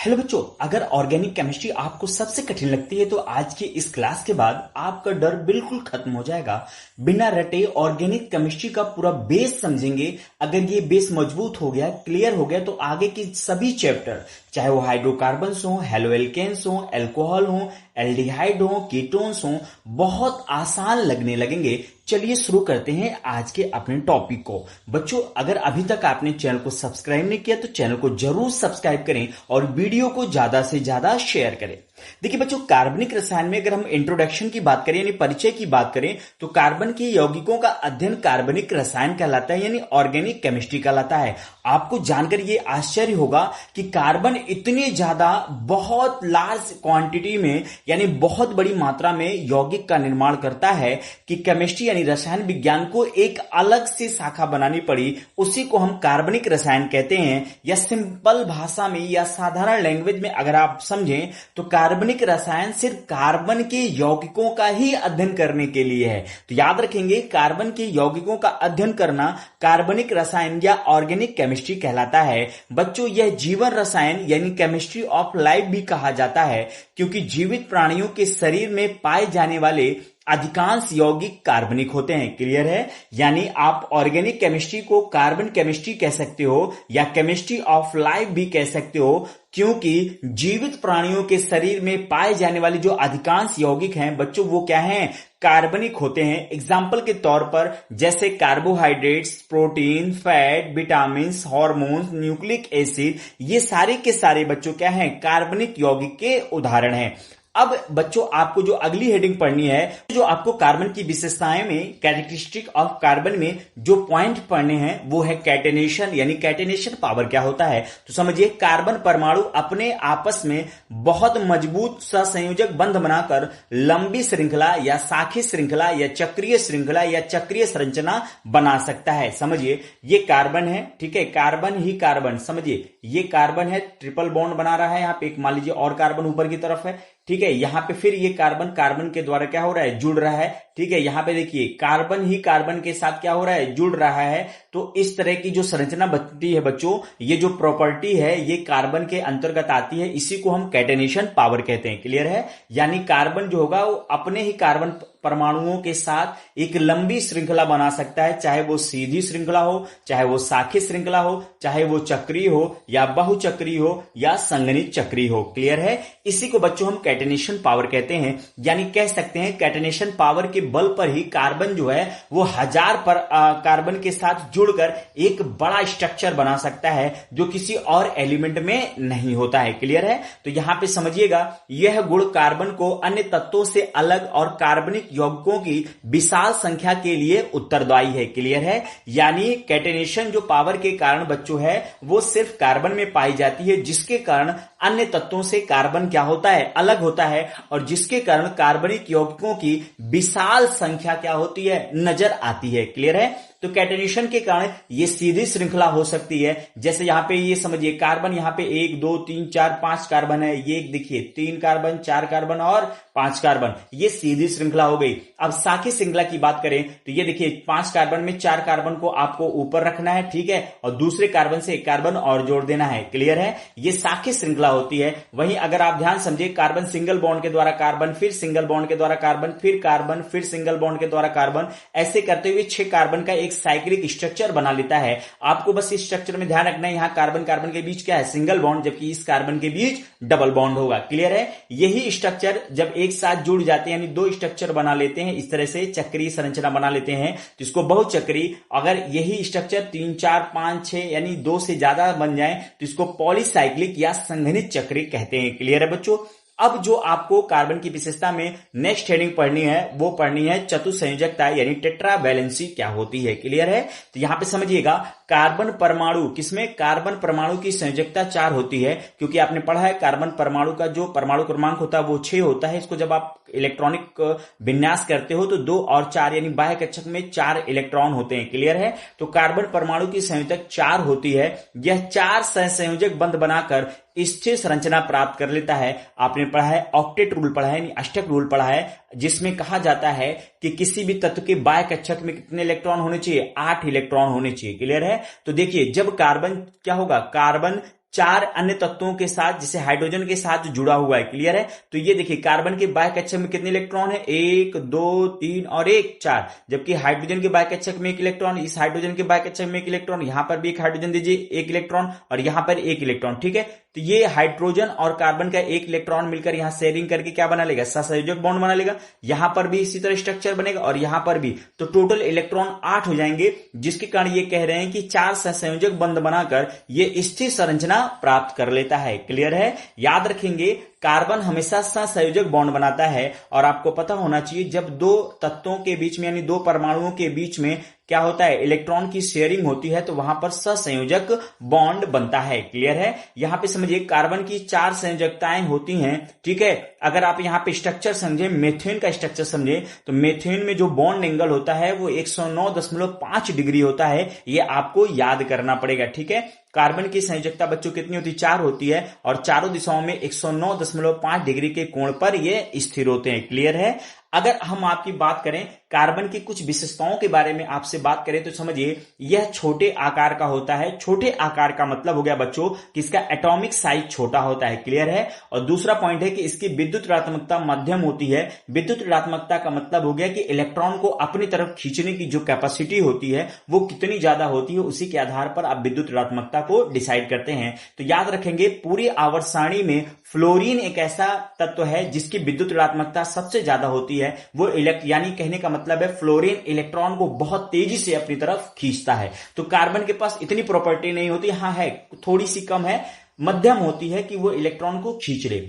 Hello बच्चों, अगर organic chemistry आपको सबसे कठिन लगती है तो आज की इस क्लास के बाद आपका डर बिल्कुल खत्म हो जाएगा। बिना रटे ऑर्गेनिक केमिस्ट्री का पूरा बेस समझेंगे। अगर ये बेस मजबूत हो गया, क्लियर हो गया, तो आगे के सभी चैप्टर, चाहे वो हाइड्रोकार्बन्स हो, हेलोएल्केन्स हो, अल्कोहल हो, एल्डिहाइड हो, कीटोन्स हो, बहुत आसान लगने लगेंगे। चलिए शुरू करते हैं आज के अपने टॉपिक को। बच्चों, अगर अभी तक आपने चैनल को सब्सक्राइब नहीं किया तो चैनल को जरूर सब्सक्राइब करें और वीडियो को ज्यादा से ज्यादा शेयर करें। देखिए बच्चों, कार्बनिक रसायन में अगर हम इंट्रोडक्शन की बात करें यानी परिचय की बात करें तो कार्बन के यौगिकों का अध्ययन कार्बनिक रसायन कहलाता है यानी ऑर्गेनिक केमिस्ट्री कहलाता है। आपको जानकर यह आश्चर्य होगा कि कार्बन इतने ज्यादा बहुत लार्ज क्वांटिटी में यानी बहुत बड़ी मात्रा में यौगिक का निर्माण करता है कि केमिस्ट्री यानी रसायन विज्ञान को एक अलग से शाखा बनानी पड़ी। उसी को हम कार्बनिक रसायन कहते हैं। या सिंपल भाषा में या साधारण लैंग्वेज में अगर आप समझें तो कार्बनिक रसायन सिर्फ कार्बन के यौगिकों का ही अध्ययन करने के लिए है। तो याद रखेंगे, कार्बन के यौगिकों का अध्ययन करना कार्बनिक रसायन या ऑर्गेनिक केमिस्ट्री कहलाता है। बच्चों, यह जीवन रसायन यानी केमिस्ट्री ऑफ लाइफ भी कहा जाता है क्योंकि जीवित प्राणियों के शरीर में पाए जाने वाले अधिकांश यौगिक कार्बनिक होते हैं। क्लियर है? यानी आप ऑर्गेनिक केमिस्ट्री को कार्बन केमिस्ट्री कह सकते हो या केमिस्ट्री ऑफ लाइफ भी कह सकते हो क्योंकि जीवित प्राणियों के शरीर में पाए जाने वाले जो अधिकांश यौगिक हैं बच्चों, वो क्या हैं? कार्बनिक होते हैं। एग्जाम्पल के तौर पर जैसे carbohydrates, protein, fat, vitamin, hormones, nucleic acid, ये सारे के सारे बच्चों क्या हैं? कार्बनिक यौगिक के उदाहरण हैं। अब बच्चों, आपको जो अगली हेडिंग पढ़नी है, जो आपको कार्बन की विशेषताएं में कैरेक्टरिस्टिक ऑफ कार्बन में जो पॉइंट पढ़ने हैं वो है कैटेनेशन यानी कैटेनेशन पावर क्या होता है। तो समझिए, कार्बन परमाणु अपने आपस में बहुत मजबूत सहसंयोजक बंध बनाकर लंबी श्रृंखला या शाखी श्रृंखला या चक्रीय श्रृंखला या चक्रीय संरचना बना सकता है। समझिए, ये कार्बन है, ठीक है, कार्बन ही कार्बन। समझिए, ये कार्बन है, ट्रिपल बॉन्ड बना रहा है यहाँ पे। एक मान लीजिए और कार्बन ऊपर की तरफ है, ठीक है। यहां पे फिर ये कार्बन कार्बन के द्वारा क्या हो रहा है? जुड़ रहा है, ठीक है। यहां पे देखिए, कार्बन ही कार्बन के साथ क्या हो रहा है? जुड़ रहा है। तो इस तरह की जो संरचना बनती है बच्चों, ये जो प्रॉपर्टी है ये कार्बन के अंतर्गत आती है। इसी को हम कैटेनेशन पावर कहते हैं। क्लियर है? यानी कार्बन जो होगा वो अपने ही कार्बन परमाणुओं के साथ एक लंबी श्रृंखला बना सकता है, चाहे वो सीधी श्रृंखला हो, चाहे वो शाखी श्रृंखला हो, चाहे वो चक्रीय हो या बहुचक्रीय हो या संघनित चक्रीय हो। क्लियर है? इसी को बच्चों हम कैटेनेशन पावर कहते हैं। यानी कह सकते हैं कैटेनेशन पावर के बल पर ही कार्बन जो है वो हजार पर कार्बन के साथ जुड़कर एक बड़ा स्ट्रक्चर बना सकता है जो किसी और एलिमेंट में नहीं होता है। क्लियर है? तो यहां पे समझिएगा, यह गुण कार्बन को अन्य तत्वों से अलग और कार्बनिक यौगिकों की विशाल संख्या के लिए उत्तरदायी है। क्लियर है? यानी कैटेनेशन जो पावर के कारण बच्चों है वो सिर्फ कार्बन में पाई जाती है, जिसके कारण अन्य तत्वों से कार्बन क्या होता है? अलग होता है, और जिसके कारण कार्बनिक यौगिकों की विशाल संख्या क्या होती है? नजर आती है। क्लियर है? तो कैटेनेशन के कारण ये सीधी श्रृंखला हो सकती है। जैसे यहां पे ये समझिए, कार्बन यहां पे 1 2 3 4 5 कार्बन है। ये देखिए 3 कार्बन, 4 कार्बन और 5 कार्बन, ये सीधी श्रृंखला हो गई। अब शाखी श्रृंखला की बात करें तो ये देखिए 5 कार्बन में 4 कार्बन को आपको ऊपर रखना है, ठीक है, और दूसरे कार्बन से 1 कार्बन और जोड़ देना है। क्लियर है? ये शाखी श्रृंखला होती है। वहीं अगर आप ध्यान समझे, कार्बन सिंगल बॉन्ड के द्वारा कार्बन, फिर सिंगल बॉन्ड के द्वारा कार्बन, फिर कार्बन, फिर सिंगल बॉन्ड के द्वारा कार्बन, ऐसे करते हुए 6 कार्बन का एक साइक्लिक स्ट्रक्चर बना लेता है। आपको बस इस स्ट्रक्चर में ध्यान रखना है, यहां कार्बन कार्बन के बीच क्या है? सिंगल बॉन्ड, जबकि इस कार्बन के बीच डबल बॉन्ड होगा। क्लियर है? यही स्ट्रक्चर जब एक साथ जुड़ जाते हैं यानी 2 स्ट्रक्चर बना लेते हैं, इस तरह से चक्रीय संरचना बना लेते हैं, तो इसको बहुचक्रीय। अगर यही स्ट्रक्चर 3 4 5 6 यानी 2 से ज्यादा बन जाए तो इसको पॉलीसाइक्लिक या संघनित चक्रीय कहते हैं। क्लियर है बच्चों? अब जो आपको कार्बन की विशेषता में नेक्स्ट हेडिंग पढ़नी है वो पढ़नी है चतुसंयोजकता यानी टेट्रा वैलेंसी क्या होती है। क्लियर है? तो यहां पे समझिएगा, कार्बन परमाणु, किसमें? कार्बन परमाणु की संयोजकता 4 होती है, क्योंकि आपने पढ़ा है कार्बन परमाणु का जो परमाणु क्रमांक होता है वो 6 होता है। इसको जब आप इलेक्ट्रॉनिक विन्यास करते हो तो 2 और 4 यानी बाह्य कक्षक में 4 इलेक्ट्रॉन होते हैं। क्लियर है? तो कार्बन परमाणु की संयोजक 4 होती है। यह 4 सहसंयोजक बंध बनाकर स्थिर संरचना प्राप्त कर लेता है। आपने पढ़ा है ऑक्टेट रूल पढ़ा है यानी अष्टक रूल पढ़ा है, जिसमें कहा जाता है कि किसी भी तत्व के बाह्य कक्षक में कितने इलेक्ट्रॉन होने चाहिए? 8 इलेक्ट्रॉन होने चाहिए। क्लियर है? तो देखिए, जब कार्बन क्या होगा? कार्बन चार अन्य तत्वों के साथ, जैसे हाइड्रोजन के साथ जुड़ा हुआ है। क्लियर है? तो ये देखिए कार्बन के बाह्य कक्षक में कितने इलेक्ट्रॉन है? 1 2 3 और 1 4। जबकि हाइड्रोजन के बाह्य कक्षक में 1 इलेक्ट्रॉन, इस हाइड्रोजन के बाह्य कक्षक में 1 इलेक्ट्रॉन, यहां पर भी एक हाइड्रोजन दीजिए 1 इलेक्ट्रॉन और यहां पर 1 इलेक्ट्रॉन। ठीक है, तो ये हाइड्रोजन और कार्बन का 1 इलेक्ट्रॉन मिलकर यहां शेयरिंग करके क्या बना लेगा? सहसंयोजक बॉन्ड बना लेगा। यहां पर भी इसी तरह स्ट्रक्चर बनेगा और यहां पर भी। तो टोटल इलेक्ट्रॉन 8 हो जाएंगे, जिसके कारण ये कह रहे हैं कि 4 सहसंयोजक बंध बनाकर ये स्थिर संरचना प्राप्त कर लेता है। क्लियर है? याद रखेंगे कार्बन हमेशा सहसंयोजक बॉन्ड बनाता है और आपको पता होना चाहिए जब दो तत्वों के बीच में यानी दो परमाणुओं के बीच में क्या होता है? इलेक्ट्रॉन की शेयरिंग होती है, तो वहां पर सहसंयोजक बॉन्ड बनता है। क्लियर है? यहां पे समझिए कार्बन की 4 संयोजकताएं होती हैं। ठीक है, अगर आप यहां पे स्ट्रक्चर समझे, मेथेन का स्ट्रक्चर समझे, तो मेथेन में जो बॉन्ड एंगल होता है वो 109.5 डिग्री होता है। ये आपको याद करना पड़ेगा। ठीक है, कार्बन की संयोजकता बच्चों कितनी होती है? 4 होती है और चारों दिशाओं में 109.5 डिग्री के कोण पर ये स्थिर होते हैं। क्लियर है? अगर हम आपकी बात करें कार्बन की कुछ विशेषताओं के बारे में आपसे बात करें तो समझिए यह छोटे आकार का होता है। छोटे आकार का मतलब हो गया बच्चों कि इसका एटॉमिक साइज छोटा होता है। क्लियर है? और दूसरा पॉइंट है कि इसकी विद्युत ऋणात्मकता मध्यम होती है। विद्युत ऋणात्मकता का मतलब हो गया कि इलेक्ट्रॉन को अपनी तरफ खींचने की जो कैपेसिटी होती है वो कितनी ज्यादा होती है, उसी के आधार पर आप विद्युत ऋणात्मकता को डिसाइड करते हैं। तो याद रखेंगे पूरी आवर्त सारणी में फ्लोरीन एक ऐसा तत्व है जिसकी विद्युत ऋणात्मकता सबसे ज्यादा होती है। वो यानी कहने का मतलब है फ्लोरीन इलेक्ट्रॉन को बहुत तेजी से अपनी तरफ खींचता है। तो कार्बन के पास इतनी प्रॉपर्टी नहीं होती, हाँ है, थोड़ी सी कम है, मध्यम होती है कि वो इलेक्ट्रॉन को खींच ले।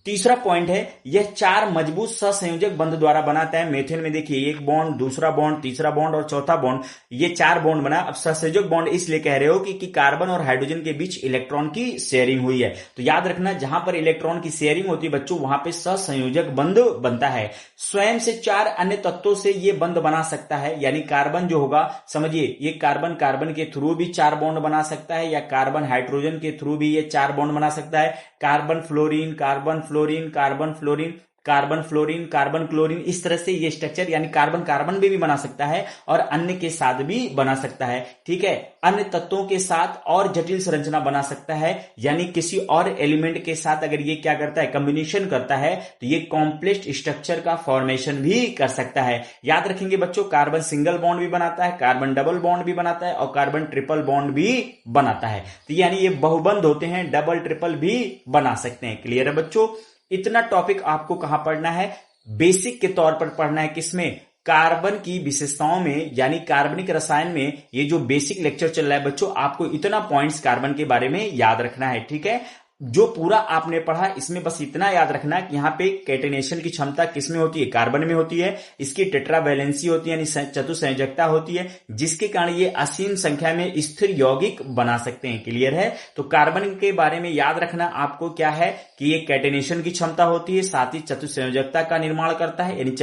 तीसरा पॉइंट है यह 4 मजबूत सहसंयोजक बंध द्वारा बनाता है। मेथेन में देखिए एक बॉन्ड, दूसरा बॉन्ड, तीसरा बॉन्ड और चौथा बॉन्ड, ये 4 बॉन्ड बना। अब सहसंयोजक बॉन्ड इसलिए कह रहे हो कि कार्बन और हाइड्रोजन के बीच इलेक्ट्रॉन की शेयरिंग हुई है। तो याद रखना जहां पर इलेक्ट्रॉन की शेयरिंग होती है बच्चों वहां पे सहसंयोजक बंध बनता है। स्वयं से 4 अन्य तत्वों से ये बंध बना सकता है, यानी कार्बन जो होगा समझिए ये कार्बन कार्बन के थ्रू भी 4 बॉन्ड बना सकता है या कार्बन हाइड्रोजन के थ्रू भी ये 4 बॉन्ड बना सकता है। Carbon fluorine, carbon fluorine, carbon fluorine, carbon fluorine, carbon chlorine, इस तरह से ये स्ट्रक्चर यानी कार्बन कार्बन भी बना सकता है और अन्य के साथ भी बना सकता है। ठीक है, अन्य तत्वों के साथ और जटिल संरचना बना सकता है, यानी किसी और एलिमेंट के साथ अगर ये क्या करता है? कॉम्बिनेशन करता है तो ये कॉम्प्लेक्स स्ट्रक्चर का फॉर्मेशन भी कर सकता है। याद रखेंगे बच्चों कार्बन सिंगल बॉन्ड भी बनाता है, कार्बन डबल बॉन्ड भी बनाता है और कार्बन ट्रिपल बॉन्ड भी बनाता है। तो यानी ये बहुबंध होते हैं, डबल ट्रिपल भी बना सकते हैं। क्लियर है बच्चों? इतना टॉपिक आपको कहां पढ़ना है? बेसिक के तौर पर पढ़ना है। किसमें? कार्बन की विशेषताओं में, यानी कार्बनिक रसायन में। ये जो बेसिक लेक्चर चल रहा है बच्चों, आपको इतना पॉइंट्स कार्बन के बारे में याद रखना है। ठीक है, जो पूरा आपने पढ़ा इसमें बस इतना याद रखना कि यहाँ पे कैटेनेशन की क्षमता किसमें होती है? कार्बन में होती है। इसकी टेट्रावैलेंसी होती है यानी चतुसंयोजकता होती है, जिसके कारण ये असीम संख्या में स्थिर यौगिक बना सकते हैं। क्लियर है? तो कार्बन के बारे में याद रखना आपको क्या है कि ये कैटेनेशन की क्षमता होती है, साथ ही चतुसंयोजकता का निर्माण करता है, यानी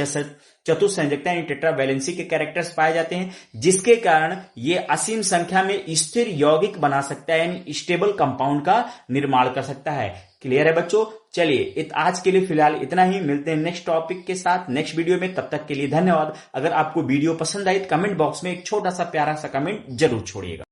चतुसंयोजकता यानी टेट्रावैलेंसी के कैरेक्टर्स पाए जाते हैं, जिसके कारण ये असीम संख्या में स्थिर यौगिक बना सकता है, यानी स्टेबल कंपाउंड का निर्माण कर सकता है। क्लियर है बच्चों? चलिए आज के लिए फिलहाल इतना ही, मिलते हैं नेक्स्ट टॉपिक के साथ नेक्स्ट वीडियो में। तब तक के लिए धन्यवाद। अगर आपको वीडियो पसंद आई तो कमेंट बॉक्स में एक छोटा सा प्यारा सा कमेंट जरूर छोड़िएगा।